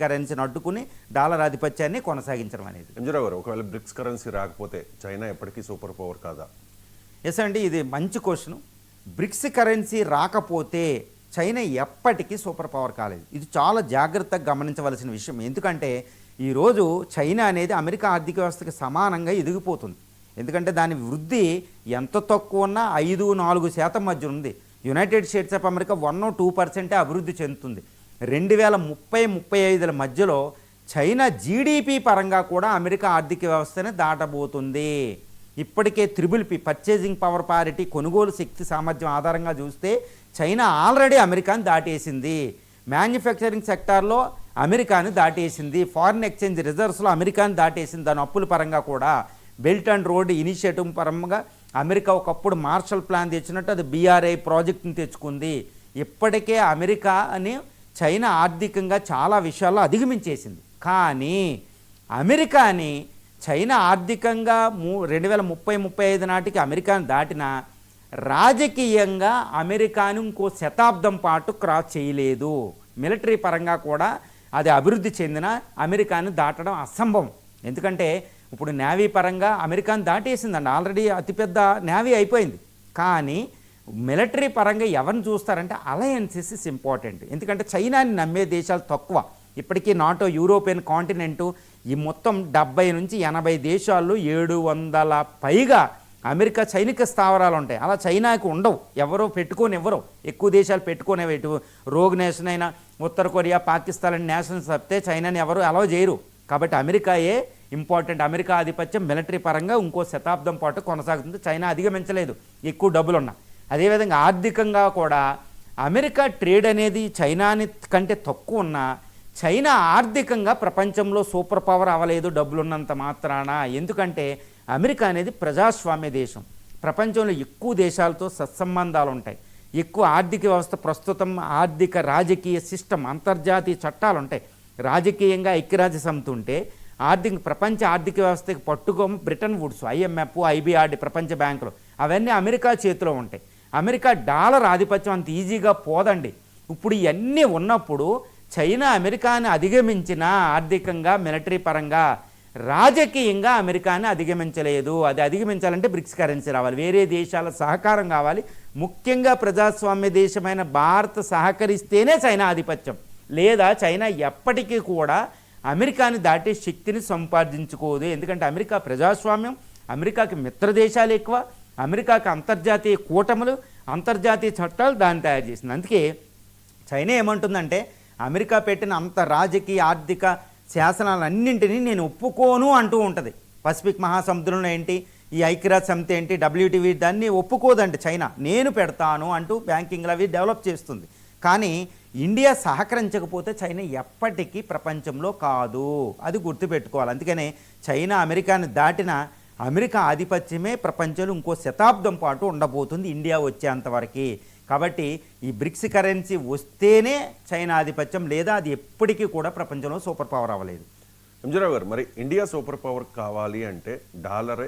కరెన్సీని అడ్డుకుని డాలర్ ఆధిపత్యాన్ని కొనసాగించడం అనేది. ఎంజరావు గారు, ఒకవేళ బ్రిక్స్ కరెన్సీ రాకపోతే చైనా ఎప్పటికీ సూపర్ పవర్ కాదా? ఎస్ అండి, ఇది మంచి క్వశ్చన్. బ్రిక్స్ కరెన్సీ రాకపోతే చైనా ఎప్పటికీ సూపర్ పవర్ కాలేదు. ఇది చాలా జాగ్రత్తగా గమనించవలసిన విషయం. ఎందుకంటే ఈరోజు చైనా అనేది అమెరికా ఆర్థిక వ్యవస్థకి సమానంగా ఎదిగిపోతుంది. ఎందుకంటే దాని వృద్ధి ఎంత తక్కువ ఉన్నా 5-4% మధ్య ఉంది. యునైటెడ్ స్టేట్స్ ఆఫ్ అమెరికా 1-2% అభివృద్ధి చెందుతుంది. 2030-35 మధ్యలో చైనా జీడిపి పరంగా కూడా అమెరికా ఆర్థిక వ్యవస్థని దాటబోతుంది. ఇప్పటికే triple P purchasing power parity, కొనుగోలు శక్తి సామర్థ్యం ఆధారంగా చూస్తే చైనా ఆల్రెడీ అమెరికాని దాటేసింది. మ్యానుఫ్యాక్చరింగ్ సెక్టార్లో అమెరికాని దాటేసింది. Foreign exchange రిజర్వ్స్లో అమెరికాని దాటేసింది. దాని అప్పుల పరంగా కూడా బెల్ట్ అండ్ రోడ్ ఇనిషియేటివ్ పరంగా అమెరికా ఒకప్పుడు మార్షల్ ప్లాన్ తెచ్చినట్టు అది BRI ప్రాజెక్టుని తెచ్చుకుంది. ఇప్పటికే అమెరికాని చైనా ఆర్థికంగా చాలా విషయాల్లో అధిగమించేసింది. కానీ అమెరికాని చైనా ఆర్థికంగా 2030-35 నాటికి అమెరికాని దాటిన రాజకీయంగా అమెరికాను ఇంకో శతాబ్దం పాటు క్రాస్ చేయలేదు. మిలిటరీ పరంగా కూడా అది అభివృద్ధి చెందిన అమెరికాను దాటడం అసంభవం. ఎందుకంటే ఇప్పుడు నేవీ పరంగా అమెరికాను దాటేసిందండి. ఆల్రెడీ అతిపెద్ద నేవీ అయిపోయింది. కానీ మిలిటరీ పరంగా ఎవరిని చూస్తారంటే అలయన్సెస్ ఇస్ ఇంపార్టెంట్. ఎందుకంటే చైనాని నమ్మే దేశాలు తక్కువ. ఇప్పటికీ నాటో, యూరోపియన్ కాంటినెంటు ఈ మొత్తం 70-80 దేశాల్లో 700 పైగా అమెరికా సైనిక స్థావరాలు ఉంటాయి. అలా చైనాకి ఉండవు, ఎవరో పెట్టుకోనివ్వరు. ఎక్కువ దేశాలు పెట్టుకునేవి. ఇటు రోగ్ నేషన్ అయినా ఉత్తర కొరియా, పాకిస్తాన్ నేషన్స్ తప్పితే చైనాని ఎవరు అలౌ చేయరు. కాబట్టి అమెరికాయే ఇంపార్టెంట్. అమెరికా ఆధిపత్యం మిలిటరీ పరంగా ఇంకో శతాబ్దం పాటు కొనసాగుతుంది. చైనా అధిగమించలేదు ఎక్కువ డబ్బులున్నా. అదేవిధంగా ఆర్థికంగా కూడా అమెరికా ట్రేడ్ అనేది చైనాని కంటే తక్కువ ఉన్నా చైనా ఆర్థికంగా ప్రపంచంలో సూపర్ పవర్ అవ్వలేదు డబ్బులున్నంత మాత్రాన. ఎందుకంటే అమెరికా అనేది ప్రజాస్వామ్య దేశం. ప్రపంచంలో ఎక్కువ దేశాలతో సత్సంబంధాలు ఉంటాయి. ఎక్కువ ఆర్థిక వ్యవస్థ ప్రస్తుతం ఆర్థిక రాజకీయ సిస్టమ్, అంతర్జాతీయ చట్టాలు ఉంటాయి. రాజకీయంగా ఐక్యరాజ్య సమితి ఉంటే ప్రపంచ ఆర్థిక వ్యవస్థకి పట్టుకోము బ్రిటన్ వుడ్స్, IMF, IBRD, ప్రపంచ బ్యాంకులు అవన్నీ అమెరికా చేతిలో ఉంటాయి. అమెరికా డాలర్ ఆధిపత్యం అంత ఈజీగా పోదండి. ఇప్పుడు ఇవన్నీ ఉన్నప్పుడు చైనా అమెరికాని అధిగమించిన ఆర్థికంగా, మిలిటరీ పరంగా, రాజకీయంగా అమెరికాని అధిగమించలేదు. అది అధిగమించాలంటే బ్రిక్స్ కరెన్సీ రావాలి, వేరే దేశాల సహకారం కావాలి. ముఖ్యంగా ప్రజాస్వామ్య దేశమైన భారత్ సహకరిస్తేనే చైనా ఆధిపత్యం. లేదా చైనా ఎప్పటికీ కూడా అమెరికాని దాటే శక్తిని సంపాదించుకోదు. ఎందుకంటే అమెరికా ప్రజాస్వామ్యం, అమెరికాకి మిత్ర దేశాలు ఎక్కువ, అమెరికాకి అంతర్జాతీయ కూటములు, అంతర్జాతీయ చట్టాలు దాన్ని తయారు చేసింది. అందుకే చైనా ఏమంటుందంటే అమెరికా పెట్టిన అంత రాజకీయ ఆర్థిక శాసనాలన్నింటినీ నేను ఒప్పుకోను అంటూ ఉంటుంది. పసిఫిక్ మహాసముద్రంలో ఏంటి, ఈ ఐక్యరాజ్య సమితి ఏంటి, WTO దాన్ని ఒప్పుకోదండి చైనా. నేను పెడతాను అంటూ బ్యాంకింగ్లు అవి డెవలప్ చేస్తుంది. కానీ ఇండియా సహకరించకపోతే చైనా ఎప్పటికీ ప్రపంచంలో కాదు. అది గుర్తుపెట్టుకోవాలి. అందుకనే చైనా అమెరికాని దాటిన అమెరికా ఆధిపత్యమే ప్రపంచంలో ఇంకో శతాబ్దం పాటు ఉండబోతుంది ఇండియా వచ్చేంతవరకు. కాబట్టి ఈ బ్రిక్స్ కరెన్సీ వస్తేనే చైనా ఆధిపత్యం, లేదా అది ఎప్పటికీ కూడా ప్రపంచంలో సూపర్ పవర్ అవ్వలేదు. ఎంజరావు గారు, మరి ఇండియా సూపర్ పవర్ కావాలి అంటే డాలరే